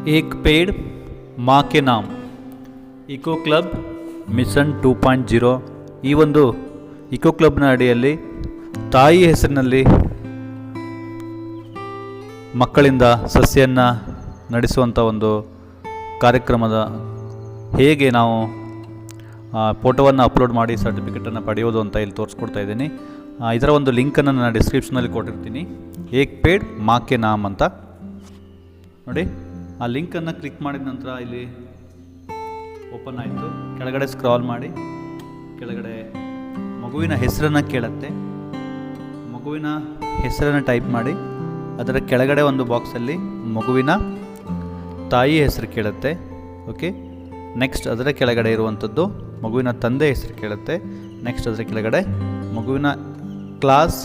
एक पेड़ माँ के नाम ಇಕೋ ಕ್ಲಬ್ ಮಿಷನ್ 2.0 ಈ ಒಂದು ಇಕೋ ಕ್ಲಬ್ನ ಅಡಿಯಲ್ಲಿ ತಾಯಿ ಹೆಸರಿನಲ್ಲಿ ಮಕ್ಕಳಿಂದ ಸಸ್ಯವನ್ನು ನಡೆಸುವಂಥ ಒಂದು ಕಾರ್ಯಕ್ರಮದ ಹೇಗೆ ನಾವು ಫೋಟೋವನ್ನು ಅಪ್ಲೋಡ್ ಮಾಡಿ ಸರ್ಟಿಫಿಕೇಟನ್ನು ಪಡೆಯೋದು ಅಂತ ಇಲ್ಲಿ ತೋರಿಸ್ಕೊಡ್ತಾ ಇದ್ದೀನಿ. ಇದರ ಒಂದು ಲಿಂಕನ್ನು ನಾನು ಡಿಸ್ಕ್ರಿಪ್ಷನಲ್ಲಿ ಕೊಟ್ಟಿರ್ತೀನಿ. ಏಕ್ ಪೇಡ್ ಮಾँ के नाम ಅಂತ ನೋಡಿ. ಆ ಲಿಂಕನ್ನು ಕ್ಲಿಕ್ ಮಾಡಿದ ನಂತರ ಇಲ್ಲಿ ಓಪನ್ ಆಯಿತು. ಕೆಳಗಡೆ ಸ್ಕ್ರಾಲ್ ಮಾಡಿ ಕೆಳಗಡೆ ಮಗುವಿನ ಹೆಸರನ್ನು ಕೇಳುತ್ತೆ. ಮಗುವಿನ ಹೆಸರನ್ನು ಟೈಪ್ ಮಾಡಿ ಅದರ ಕೆಳಗಡೆ ಒಂದು ಬಾಕ್ಸಲ್ಲಿ ಮಗುವಿನ ತಾಯಿ ಹೆಸರು ಕೇಳುತ್ತೆ. ಓಕೆ, ನೆಕ್ಸ್ಟ್ ಅದರ ಕೆಳಗಡೆ ಇರುವಂಥದ್ದು ಮಗುವಿನ ತಂದೆ ಹೆಸರು ಕೇಳುತ್ತೆ. ನೆಕ್ಸ್ಟ್ ಅದರ ಕೆಳಗಡೆ ಮಗುವಿನ ಕ್ಲಾಸ್,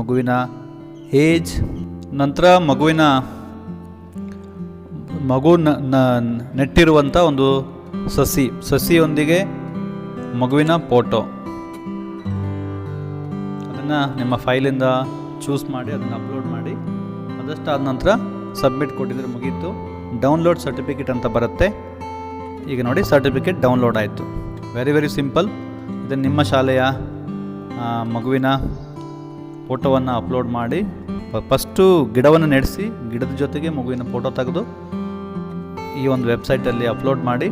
ಮಗುವಿನ ಏಜ್, ನಂತರ ಮಗು ನೆಟ್ಟಿರುವಂಥ ಒಂದು ಸಸಿಯೊಂದಿಗೆ ಮಗುವಿನ ಫೋಟೋ, ಅದನ್ನು ನಿಮ್ಮ ಫೈಲಿಂದ ಚೂಸ್ ಮಾಡಿ ಅದನ್ನು ಅಪ್ಲೋಡ್ ಮಾಡಿ. ಅದಷ್ಟಾದ ನಂತರ ಸಬ್ಮಿಟ್ ಕೊಟ್ಟಿದ್ರೆ ಮುಗೀತು. ಡೌನ್ಲೋಡ್ ಸರ್ಟಿಫಿಕೇಟ್ ಅಂತ ಬರುತ್ತೆ. ಈಗ ನೋಡಿ, ಸರ್ಟಿಫಿಕೇಟ್ ಡೌನ್ಲೋಡ್ ಆಯಿತು. Very simple. ಇದನ್ನು ನಿಮ್ಮ ಶಾಲೆಯ ಮಗುವಿನ ಫೋಟೋವನ್ನು ಅಪ್ಲೋಡ್ ಮಾಡಿ ಫಸ್ಟು ಗಿಡವನ್ನು ನೆಡೆಸಿ ಗಿಡದ ಜೊತೆಗೆ ಮಗುವಿನ ಫೋಟೋ ತೆಗೆದು ಈ ಒಂದು ವೆಬ್ಸೈಟಲ್ಲಿ ಅಪ್ಲೋಡ್ ಮಾಡಿ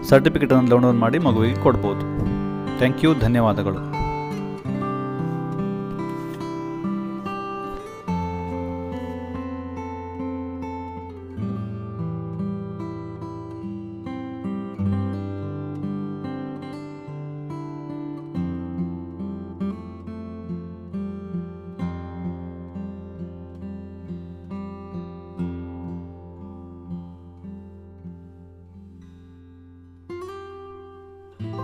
ಸರ್ಟಿಫಿಕೇಟನ್ನು ಡೌನ್ಲೋಡ್ ಮಾಡಿ ಮಗುವಿಗೆ ಕೊಡ್ಬೋದು. ಥ್ಯಾಂಕ್ ಯು, ಧನ್ಯವಾದಗಳು.